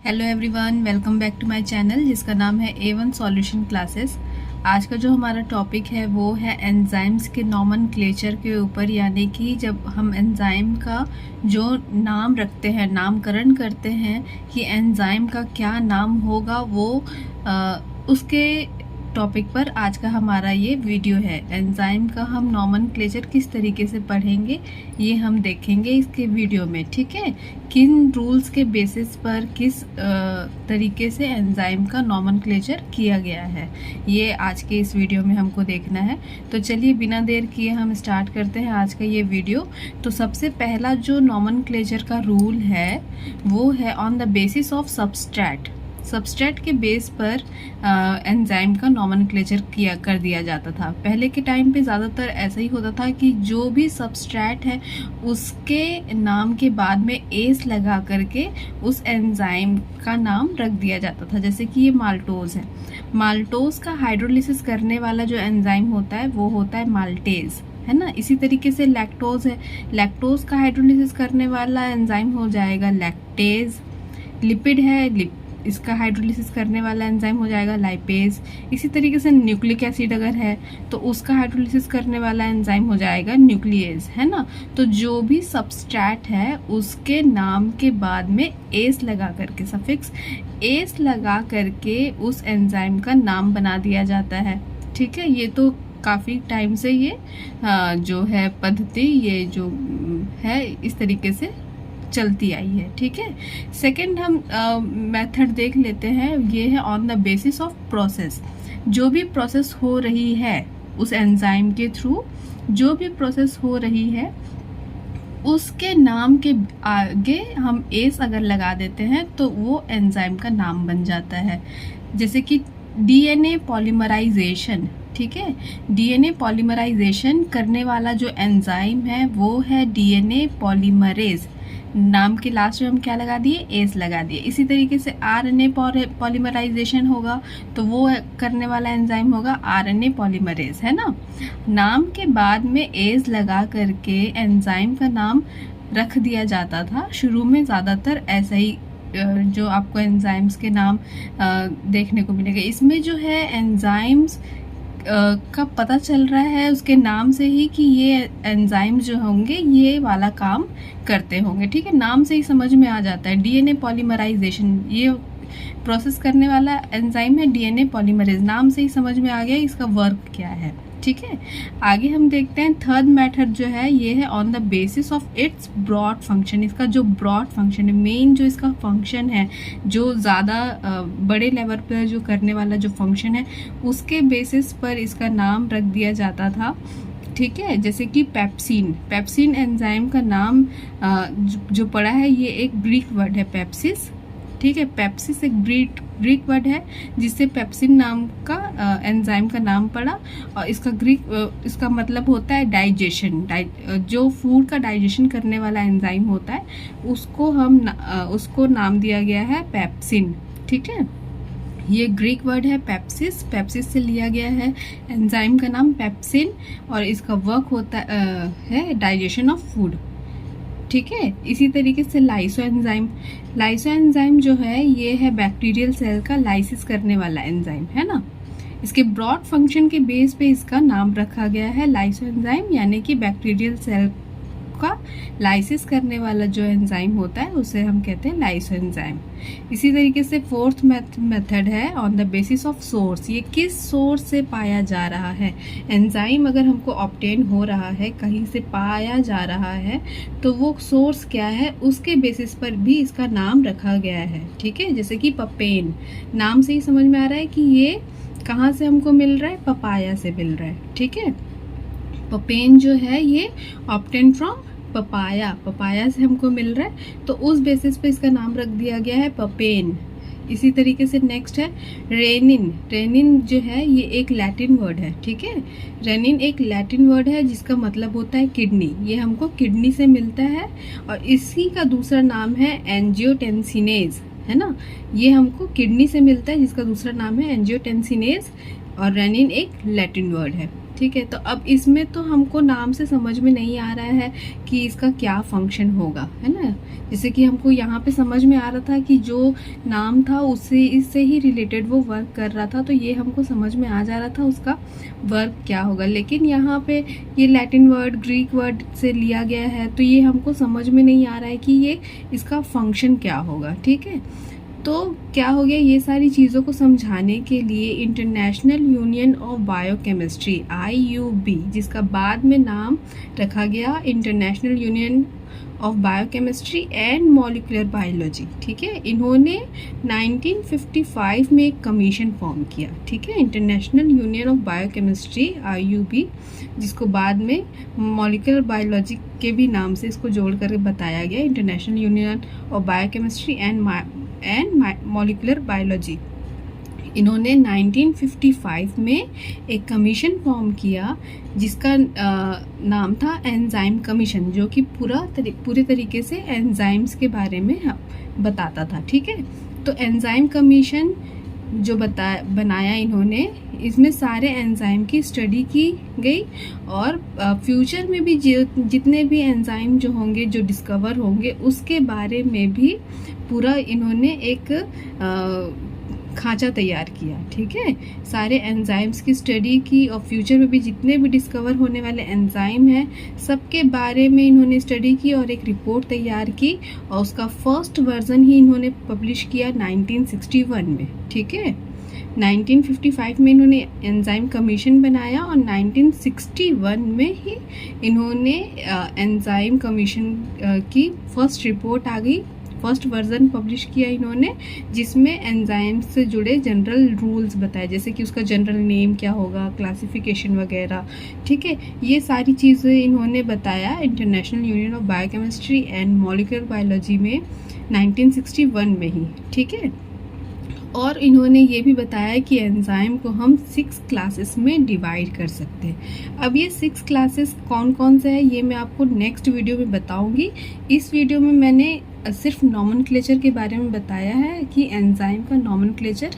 Hello everyone, welcome back to my channel जिसका नाम है A1 सॉल्यूशन क्लासेस। आज का जो हमारा टॉपिक है वो है एंजाइम्स के नॉमनक्लेचर के ऊपर, यानी कि जब हम एंजाइम का जो नाम रखते हैं, नामकरण करते हैं कि एंजाइम का क्या नाम होगा, वो उसके टॉपिक पर आज का हमारा ये वीडियो है। एंजाइम का हम नॉमनक्लेचर किस तरीके से पढ़ेंगे ये हम देखेंगे इसके वीडियो में, ठीक है। किन रूल्स के बेसिस पर किस तरीके से एंजाइम का नॉमनक्लेचर किया गया है, ये आज के इस वीडियो में हमको देखना है। तो चलिए बिना देर किए हम स्टार्ट करते हैं आज का ये वीडियो। तो सबसे पहला जो नॉमनक्लेचर का रूल है वो है on the basis of substrate. Substrate के बेस पर एंजाइम का नॉमनक्लेचर कर दिया जाता था। पहले के टाइम पे ज़्यादातर ऐसा ही होता था कि जो भी सबस्ट्रेट है उसके नाम के बाद में एस लगा करके उस एंजाइम का नाम रख दिया जाता था। जैसे कि ये माल्टोज है, माल्टोज का हाइड्रोलिसिस करने वाला जो एंजाइम होता है वो होता है माल्टेज, है ना। इसी तरीके से लैक्टोज है, लैक्टोज का हाइड्रोलिसिस करने वाला एंजाइम हो जाएगा लैक्टेज। लिपिड है, इसका हाइड्रोलिसिस करने वाला एंजाइम हो जाएगा लाइपेज। इसी तरीके से न्यूक्लिक एसिड अगर है तो उसका हाइड्रोलिसिस करने वाला एंजाइम हो जाएगा न्यूक्लियेज, है ना। तो जो भी सबस्ट्रैट है उसके नाम के बाद में एस लगा करके, सफिक्स एस लगा करके उस एंजाइम का नाम बना दिया जाता है, ठीक है। ये तो काफ़ी टाइम से ये जो है पद्धति, ये जो है इस तरीके से चलती आई है, ठीक है। सेकंड हम मेथड देख लेते हैं, ये है on the basis of process. जो भी प्रोसेस हो रही है उस एंजाइम के थ्रू, जो भी प्रोसेस हो रही है उसके नाम के आगे हम एस अगर लगा देते हैं तो वो एंजाइम का नाम बन जाता है। जैसे कि डीएनए पॉलीमराइजेशन, ठीक है। डीएनए पॉलीमराइजेशन करने वाला जो एंजाइम है वो है डीएनए पॉलीमरेज। नाम के लास्ट में हम क्या लगा दिए, एस लगा दिए। इसी तरीके से आरएनए पॉलीमराइजेशन होगा तो वो करने वाला एंजाइम होगा आरएनए पॉलीमरेज, है ना। नाम के बाद में एस लगा करके एंजाइम का नाम रख दिया जाता था। शुरू में ज़्यादातर ऐसा ही जो आपको एंजाइम्स के नाम देखने को मिलेगा। इसमें जो है एंजाइम्स का पता चल रहा है उसके नाम से ही कि ये एंजाइम जो होंगे ये वाला काम करते होंगे, ठीक है। नाम से ही समझ में आ जाता है। डीएनए पॉलीमराइजेशन ये प्रोसेस करने वाला एंजाइम है डीएनए पॉलीमरेज, नाम से ही समझ में आ गया इसका वर्क क्या है, ठीक है। आगे हम देखते हैं थर्ड मेथड जो है ये है on the basis of its broad function. इसका जो ब्रॉड फंक्शन है, मेन जो इसका फंक्शन है, जो ज़्यादा बड़े लेवल पर जो करने वाला जो फंक्शन है उसके बेसिस पर इसका नाम रख दिया जाता था, ठीक है। जैसे कि पेप्सिन, पेप्सिन एंजाइम का नाम जो पड़ा है ये एक ग्रीक वर्ड है पेप्सिस, ठीक है। पेप्सिस एक ग्रीक वर्ड है जिससे पेप्सिन नाम का एंजाइम का नाम पड़ा, और इसका मतलब होता है डाइजेशन। जो फूड का डाइजेशन करने वाला एंजाइम होता है उसको नाम दिया गया है पेप्सिन, ठीक है। ये ग्रीक वर्ड है पेप्सिस, पेप्सिस से लिया गया है एंजाइम का नाम पेप्सिन, और इसका वर्क होता है डाइजेशन ऑफ फूड, ठीक है। इसी तरीके से लाइसो एंजाइम जो है ये है बैक्टीरियल सेल का लाइसिस करने वाला एंजाइम, है ना। इसके ब्रॉड फंक्शन के बेस पे इसका नाम रखा गया है लाइसो एंजाइम, यानी कि बैक्टीरियल सेल का लाइसिस करने वाला जो एंजाइम होता है उसे हम कहते हैं लाइसो एंजाइम। इसी तरीके से फोर्थ मेथड है on the basis of source. ये किस सोर्स से पाया जा रहा है, एंजाइम अगर हमको ऑब्टेन हो रहा है, कहीं से पाया जा रहा है, तो वो सोर्स क्या है उसके बेसिस पर भी इसका नाम रखा गया है, ठीक है। जैसे कि पपेन, नाम से ही समझ में आ रहा है कि ये कहाँ से हमको मिल रहा है, पपाया से मिल रहा है, ठीक है। पपेन जो है ये ऑब्टेन फ्रॉम पपाया से हमको मिल रहा है, तो उस बेसिस पे इसका नाम रख दिया गया है पपेन। इसी तरीके से नेक्स्ट है रेनिन जो है ये एक लैटिन वर्ड है, ठीक है। रेनिन एक लैटिन वर्ड है जिसका मतलब होता है किडनी, ये हमको किडनी से मिलता है, और इसी का दूसरा नाम है एंजियोटेंसिनेज, है ना। ये हमको किडनी से मिलता है जिसका दूसरा नाम है एंजियोटेंसिनेज, और रेनिन एक लैटिन वर्ड है। ठीक है। तो अब इसमें तो हमको नाम से समझ में नहीं आ रहा है कि इसका क्या फंक्शन होगा, है ना। जैसे कि हमको यहाँ पे समझ में आ रहा था कि जो नाम था उससे इससे ही रिलेटेड वो वर्क कर रहा था, तो ये हमको समझ में आ जा रहा था उसका वर्क क्या होगा। लेकिन यहाँ पे ये लैटिन वर्ड, ग्रीक वर्ड से लिया गया है, तो ये हमको समझ में नहीं आ रहा है कि ये इसका फंक्शन क्या होगा। ठीक है, तो क्या हो गया, ये सारी चीज़ों को समझाने के लिए international union of biochemistry IUB, जिसका बाद में नाम रखा गया international union of biochemistry and molecular biology, ठीक है, इन्होंने 1955 में एक कमीशन फॉर्म किया। ठीक है, international union of biochemistry IUB, जिसको बाद में मॉलिक्यूलर बायोलॉजी के भी नाम से इसको जोड़ कर बताया गया, international union of biochemistry and molecular biology. इन्होंने 1955 में एक कमीशन फॉर्म किया जिसका नाम था एंजाइम कमीशन, जो कि पूरे तरीके से एंजाइम्स के बारे में बताता था। ठीक है, तो एंजाइम कमीशन जो बनाया इन्होंने, इसमें सारे एंजाइम की स्टडी की गई और फ्यूचर में भी जितने भी एंजाइम जो होंगे, जो डिस्कवर होंगे, उसके बारे में भी पूरा इन्होंने एक खांचा तैयार किया। ठीक है, सारे एंजाइम्स की स्टडी की और फ्यूचर में भी जितने भी डिस्कवर होने वाले एंजाइम हैं सबके बारे में इन्होंने स्टडी की और एक रिपोर्ट तैयार की, और उसका फर्स्ट वर्जन ही इन्होंने पब्लिश किया 1961 में। ठीक है, 1955 में इन्होंने एंजाइम कमीशन बनाया और 1961 में ही इन्होंने एंजाइम कमीशन की फर्स्ट रिपोर्ट आ गई, फर्स्ट वर्जन पब्लिश किया इन्होंने, जिसमें एंजाइम्स से जुड़े जनरल रूल्स बताए, जैसे कि उसका जनरल नेम क्या होगा, क्लासिफिकेशन वगैरह। ठीक है, ये सारी चीज़ें इन्होंने बताया international union of biochemistry and molecular biology में 1961 में ही। ठीक है, और इन्होंने ये भी बताया कि एंजाइम को हम 6 क्लासेस में डिवाइड कर सकते हैं। अब ये 6 क्लासेस कौन कौन से है ये मैं आपको नेक्स्ट वीडियो में बताऊंगी। इस वीडियो में मैंने सिर्फ नॉमेनक्लेचर के बारे में बताया है कि एंजाइम का नॉमेनक्लेचर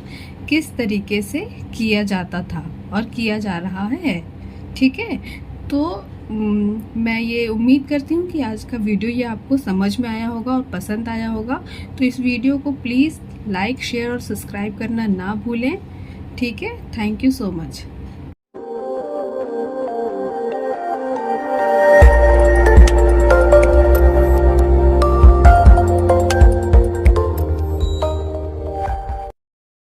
किस तरीके से किया जाता था और किया जा रहा है। ठीक है, तो मैं ये उम्मीद करती हूँ कि आज का वीडियो ये आपको समझ में आया होगा और पसंद आया होगा। तो इस वीडियो को प्लीज़ लाइक, शेयर और सब्सक्राइब करना ना भूलें। ठीक है, थैंक यू सो मच।